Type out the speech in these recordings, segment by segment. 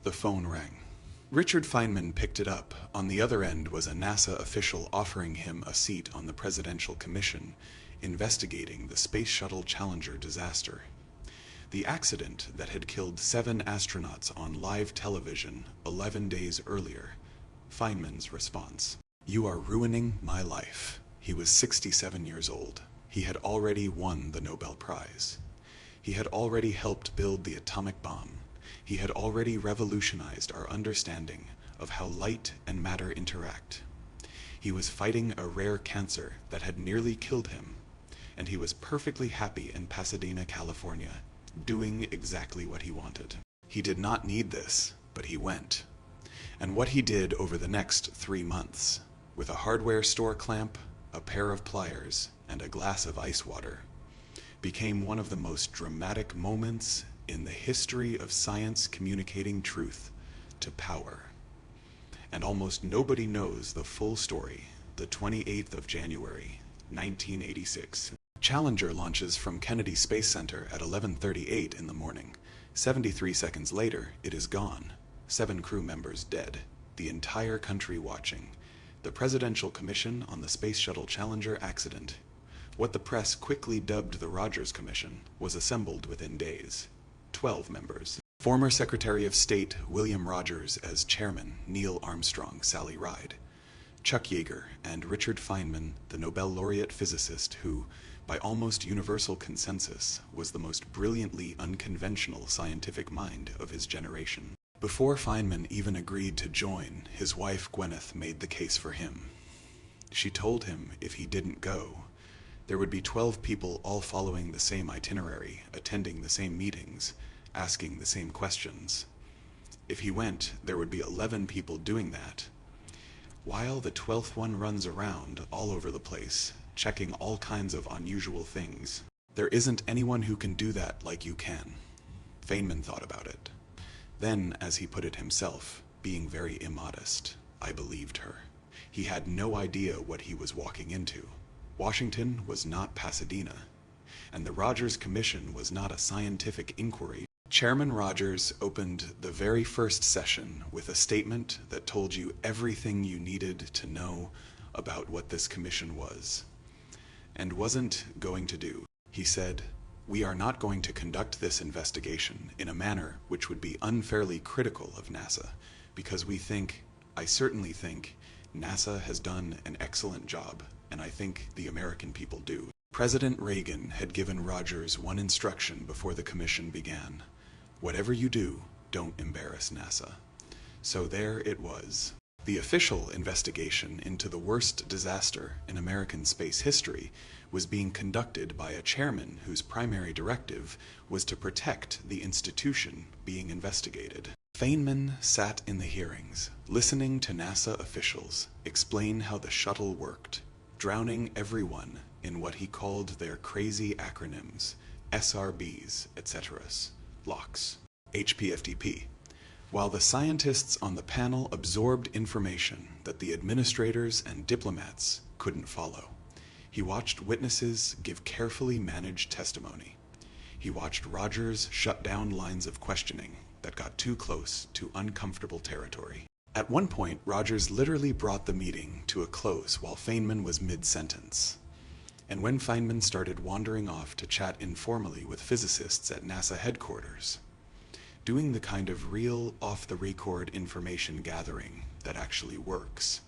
The phone rang. Richard Feynman picked it up. On the other end was a NASA official offering him a seat on the Presidential Commission investigating the Space Shuttle Challenger disaster. The accident that had killed 7 astronauts on live television 11 days earlier. Feynman's response: "You are ruining my life." He was 67 years old. He had already won the Nobel Prize. He had already helped build the atomic bomb. He had already revolutionized our understanding of how light and matter interact. He was fighting a rare cancer that had nearly killed him, and he was perfectly happy in Pasadena, California, doing exactly what he wanted. He did not need this, but he went. And what he did over the next 3 months, with a hardware store clamp, a pair of pliers, and a glass of ice water, became one of the most dramatic moments in the history of science communicating truth to power. And almost nobody knows the full story. The 28th of January, 1986. Challenger launches from Kennedy Space Center at 11:38 in the morning. 73 seconds later, it is gone. 7 crew members dead. The entire country watching. The Presidential Commission on the Space Shuttle Challenger accident, what the press quickly dubbed the Rogers Commission, was assembled within days. 12 members. Former Secretary of State William Rogers as chairman, Neil Armstrong, Sally Ride, Chuck Yeager, and Richard Feynman, the Nobel laureate physicist who, by almost universal consensus, was the most brilliantly unconventional scientific mind of his generation. Before Feynman even agreed to join, his wife Gwyneth made the case for him. She told him if he didn't go, there would be 12 people all following the same itinerary, attending the same meetings, asking the same questions. If he went, there would be 11 people doing that, while the 12th one runs around all over the place, checking all kinds of unusual things. There isn't anyone who can do that like you can. Feynman thought about it. Then, as he put it himself, being very immodest, I believed her. He had no idea what he was walking into. Washington was not Pasadena, and the Rogers Commission was not a scientific inquiry. Chairman Rogers opened the very first session with a statement that told you everything you needed to know about what this commission was, and wasn't going to do. He said, "We are not going to conduct this investigation in a manner which would be unfairly critical of NASA, because we think, I certainly think, NASA has done an excellent job, and I think the American people do." President Reagan had given Rogers one instruction before the commission began: whatever you do, don't embarrass NASA. So there it was. The official investigation into the worst disaster in American space history was being conducted by a chairman whose primary directive was to protect the institution being investigated. Feynman sat in the hearings, listening to NASA officials explain how the shuttle worked, drowning everyone in what he called their crazy acronyms, SRBs, etc., LOCs, HPFDP, while the scientists on the panel absorbed information that the administrators and diplomats couldn't follow. He watched witnesses give carefully managed testimony. He watched Rogers shut down lines of questioning that got too close to uncomfortable territory. At one point, Rogers literally brought the meeting to a close while Feynman was mid-sentence. And when Feynman started wandering off to chat informally with physicists at NASA headquarters, doing the kind of real off-the-record information gathering that actually works,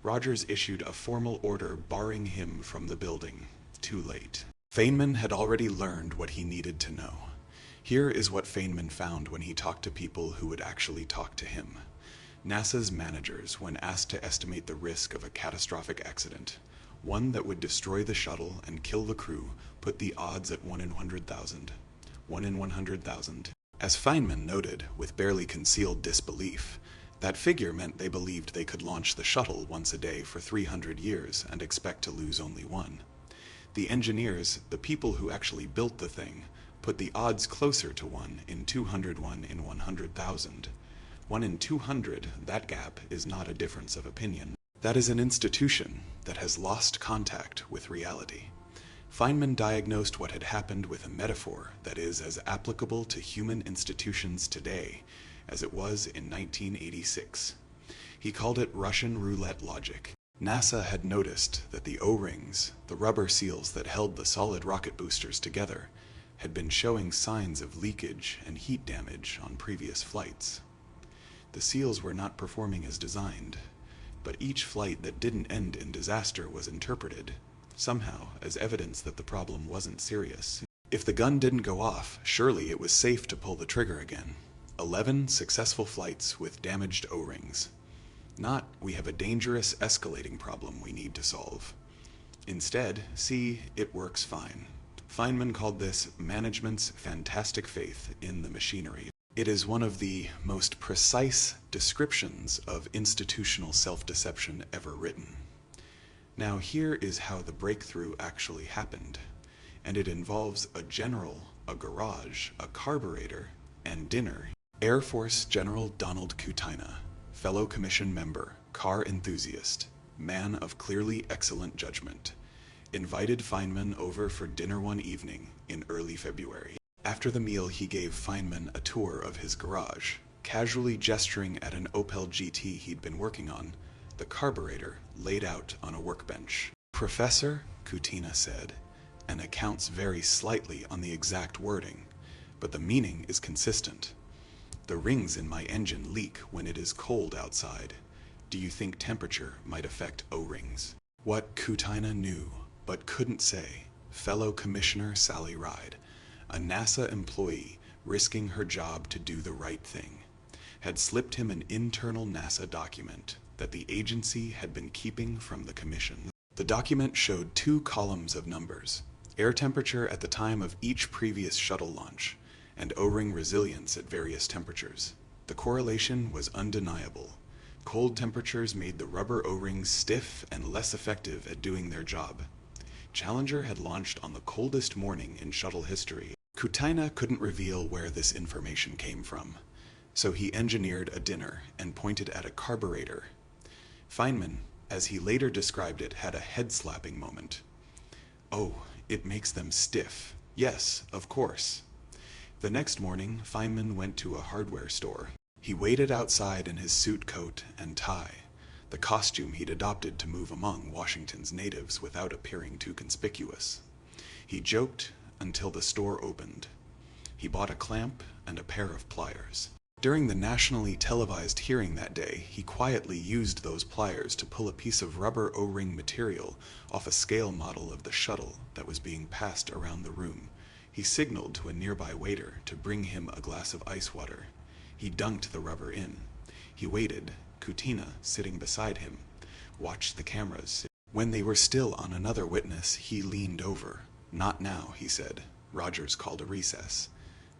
Rogers issued a formal order barring him from the building, too late. Feynman had already learned what he needed to know. Here is what Feynman found when he talked to people who would actually talk to him. NASA's managers, when asked to estimate the risk of a catastrophic accident, one that would destroy the shuttle and kill the crew, put the odds at 1 in 100,000. 1 in 100,000. As Feynman noted, with barely concealed disbelief, that figure meant they believed they could launch the shuttle once a day for 300 years and expect to lose only one. The engineers, the people who actually built the thing, put the odds closer to 1 in 201 in 100,000. 1 in 200, that gap is not a difference of opinion. That is an institution that has lost contact with reality. Feynman diagnosed what had happened with a metaphor that is as applicable to human institutions today as it was in 1986. He called it Russian roulette logic. NASA had noticed that the O-rings, the rubber seals that held the solid rocket boosters together, had been showing signs of leakage and heat damage on previous flights. The seals were not performing as designed, but each flight that didn't end in disaster was interpreted, somehow, as evidence that the problem wasn't serious. If the gun didn't go off, surely it was safe to pull the trigger again. 11 successful flights with damaged O-rings. Not, we have a dangerous escalating problem we need to solve. Instead, see, it works fine. Feynman called this management's fantastic faith in the machinery. It is one of the most precise descriptions of institutional self-deception ever written. Now here is how the breakthrough actually happened, and it involves a general, a garage, a carburetor, and dinner. Air Force General Donald Kutyna, fellow commission member, car enthusiast, man of clearly excellent judgment, invited Feynman over for dinner one evening in early February. After the meal, he gave Feynman a tour of his garage, casually gesturing at an Opel GT he'd been working on, the carburetor laid out on a workbench. "Professor," Kutyna said, and accounts vary slightly on the exact wording, but the meaning is consistent. "The rings in my engine leak when it is cold outside. Do you think temperature might affect O-rings?" What Kutyna knew, but couldn't say, fellow Commissioner Sally Ride, a NASA employee risking her job to do the right thing, had slipped him an internal NASA document that the agency had been keeping from the commission. The document showed 2 columns of numbers, air temperature at the time of each previous shuttle launch, and O-ring resilience at various temperatures. The correlation was undeniable. Cold temperatures made the rubber O-rings stiff and less effective at doing their job. Challenger had launched on the coldest morning in shuttle history. Kutyna couldn't reveal where this information came from, so he engineered a dinner and pointed at a carburetor. Feynman, as he later described it, had a head-slapping moment. "Oh, it makes them stiff. Yes, of course." The next morning, Feynman went to a hardware store. He waited outside in his suit coat and tie, the costume he'd adopted to move among Washington's natives without appearing too conspicuous. He joked until the store opened. He bought a clamp and a pair of pliers. During the nationally televised hearing that day, he quietly used those pliers to pull a piece of rubber O-ring material off a scale model of the shuttle that was being passed around the room. He signaled to a nearby waiter to bring him a glass of ice water. He dunked the rubber in. He waited, Kutyna sitting beside him, watched the cameras. When they were still on another witness, he leaned over. "Not now," he said. Rogers called a recess.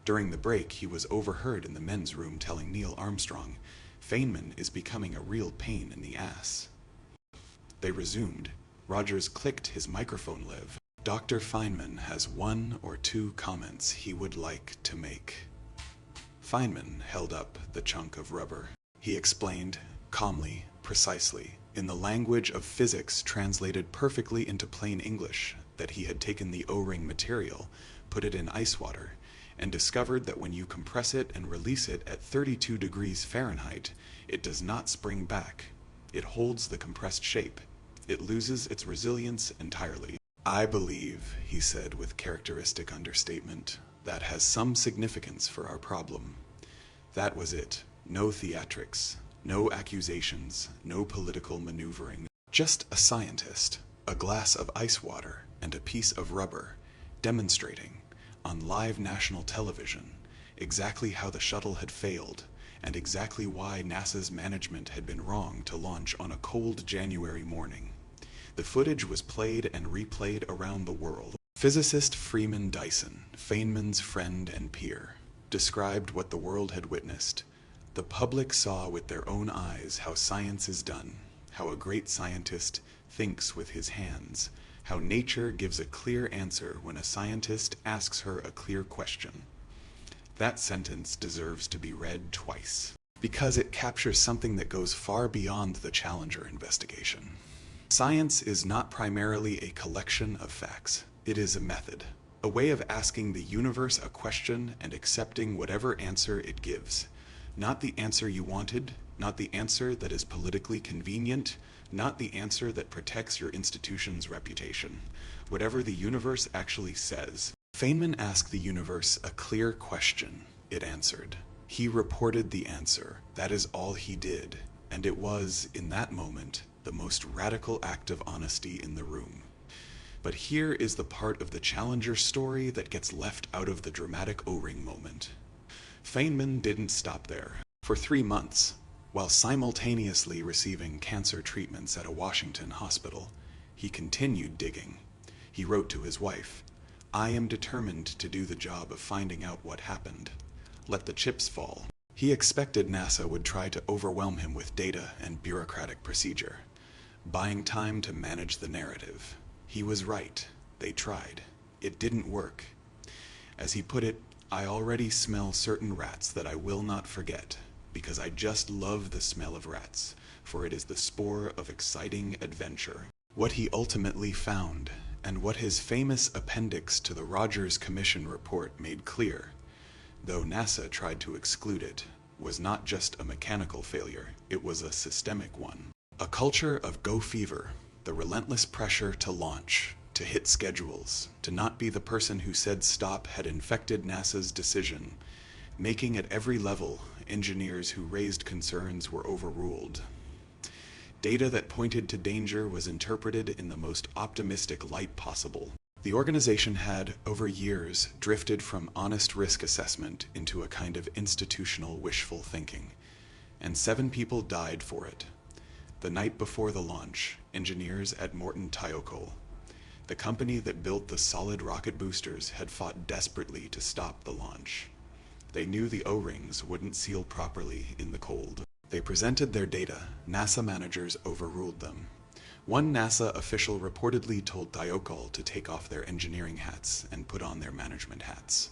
During the break, he was overheard in the men's room telling Neil Armstrong, "Feynman is becoming a real pain in the ass." They resumed. Rogers clicked his microphone lever. "Dr. Feynman has 1 or 2 comments he would like to make." Feynman held up the chunk of rubber. He explained, calmly, precisely, in the language of physics translated perfectly into plain English, that he had taken the O-ring material, put it in ice water, and discovered that when you compress it and release it at 32 degrees Fahrenheit, it does not spring back. It holds the compressed shape. It loses its resilience entirely. "I believe," he said with characteristic understatement, "that has some significance for our problem." That was it. No theatrics, no accusations, no political maneuvering. Just a scientist, a glass of ice water, and a piece of rubber, demonstrating, on live national television, exactly how the shuttle had failed, and exactly why NASA's management had been wrong to launch on a cold January morning. The footage was played and replayed around the world. Physicist Freeman Dyson, Feynman's friend and peer, described what the world had witnessed. The public saw with their own eyes how science is done, how a great scientist thinks with his hands, how nature gives a clear answer when a scientist asks her a clear question. That sentence deserves to be read twice, because it captures something that goes far beyond the Challenger investigation. Science is not primarily a collection of facts. It is a method, a way of asking the universe a question and accepting whatever answer it gives. Not the answer you wanted, not the answer that is politically convenient, not the answer that protects your institution's reputation. Whatever the universe actually says. Feynman asked the universe a clear question. It answered. He reported the answer. That is all he did. And it was, in that moment, the most radical act of honesty in the room. But here is the part of the Challenger story that gets left out of the dramatic O-ring moment. Feynman didn't stop there. For 3 months, while simultaneously receiving cancer treatments at a Washington hospital, he continued digging. He wrote to his wife, "I am determined to do the job of finding out what happened. Let the chips fall." He expected NASA would try to overwhelm him with data and bureaucratic procedure, buying time to manage the narrative. He was right. They tried. It didn't work. As he put it, "I already smell certain rats that I will not forget, because I just love the smell of rats, for it is the spore of exciting adventure." What he ultimately found, and what his famous appendix to the Rogers Commission report made clear, though NASA tried to exclude it, was not just a mechanical failure, it was a systemic one. A culture of go fever, the relentless pressure to launch, to hit schedules, to not be the person who said stop had infected NASA's decision, making at every level, engineers who raised concerns were overruled. Data that pointed to danger was interpreted in the most optimistic light possible. The organization had, over years, drifted from honest risk assessment into a kind of institutional wishful thinking, and 7 people died for it. The night before the launch, engineers at Morton Thiokol, the company that built the solid rocket boosters, had fought desperately to stop the launch. They knew the O-rings wouldn't seal properly in the cold. They presented their data. NASA managers overruled them. One NASA official reportedly told Thiokol to take off their engineering hats and put on their management hats.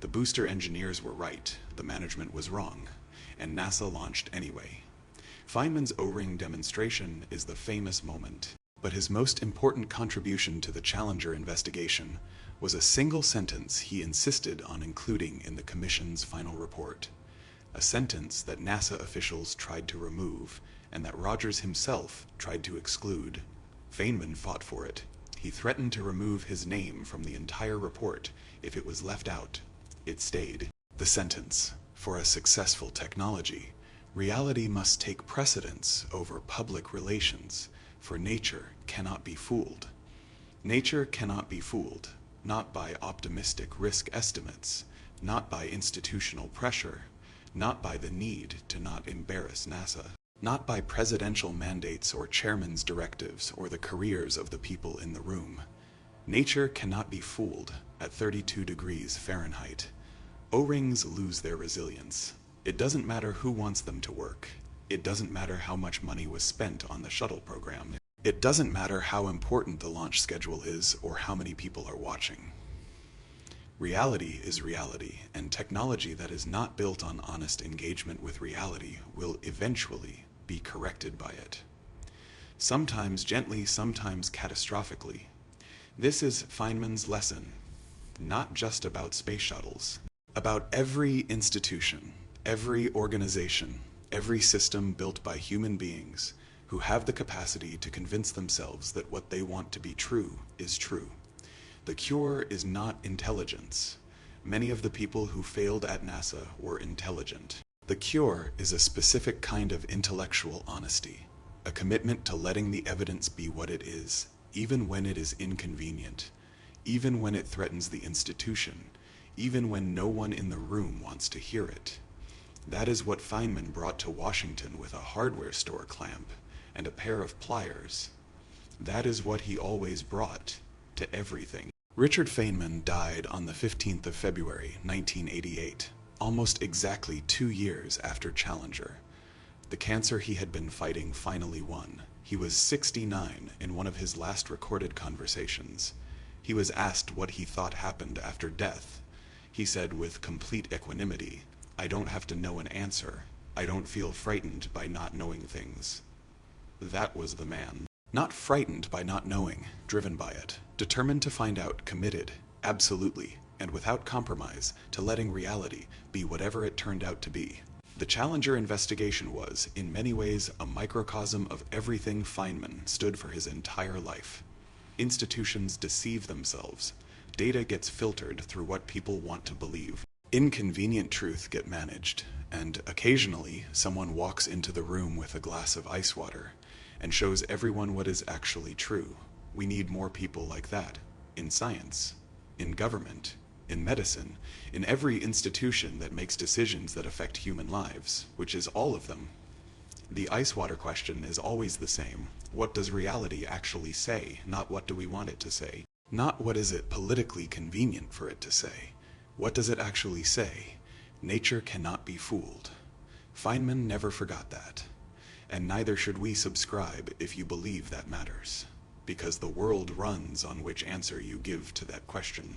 The booster engineers were right, the management was wrong, and NASA launched anyway. Feynman's O-ring demonstration is the famous moment, but his most important contribution to the Challenger investigation was a single sentence he insisted on including in the Commission's final report. A sentence that NASA officials tried to remove, and that Rogers himself tried to exclude. Feynman fought for it. He threatened to remove his name from the entire report if it was left out. It stayed. The sentence, "For a successful technology, reality must take precedence over public relations, for nature cannot be fooled." Nature cannot be fooled, not by optimistic risk estimates, not by institutional pressure, not by the need to not embarrass NASA, not by presidential mandates or chairman's directives or the careers of the people in the room. Nature cannot be fooled at 32 degrees Fahrenheit. O-rings lose their resilience. It doesn't matter who wants them to work. It doesn't matter how much money was spent on the shuttle program. It doesn't matter how important the launch schedule is or how many people are watching. Reality is reality, and technology that is not built on honest engagement with reality will eventually be corrected by it. Sometimes gently, sometimes catastrophically. This is Feynman's lesson, not just about space shuttles, about every institution, every organization, every system built by human beings who have the capacity to convince themselves that what they want to be true is true. The cure is not intelligence. Many of the people who failed at NASA were intelligent. The cure is a specific kind of intellectual honesty, a commitment to letting the evidence be what it is, even when it is inconvenient, even when it threatens the institution, even when no one in the room wants to hear it. That is what Feynman brought to Washington with a hardware store clamp and a pair of pliers. That is what he always brought to everything. Richard Feynman died on the 15th of February, 1988, almost exactly 2 years after Challenger. The cancer he had been fighting finally won. He was 69 in one of his last recorded conversations. He was asked what he thought happened after death. He said with complete equanimity, "I don't have to know an answer. I don't feel frightened by not knowing things." That was the man. Not frightened by not knowing, driven by it, determined to find out, committed, absolutely, and without compromise, to letting reality be whatever it turned out to be. The Challenger investigation was, in many ways, a microcosm of everything Feynman stood for his entire life. Institutions deceive themselves. Data gets filtered through what people want to believe. Inconvenient truth get managed, and occasionally someone walks into the room with a glass of ice water and shows everyone what is actually true. We need more people like that, in science, in government, in medicine, in every institution that makes decisions that affect human lives, which is all of them. The ice water question is always the same. What does reality actually say, not what do we want it to say? Not what is it politically convenient for it to say. What does it actually say? Nature cannot be fooled. Feynman never forgot that. And neither should we subscribe if you believe that matters, because the world runs on which answer you give to that question.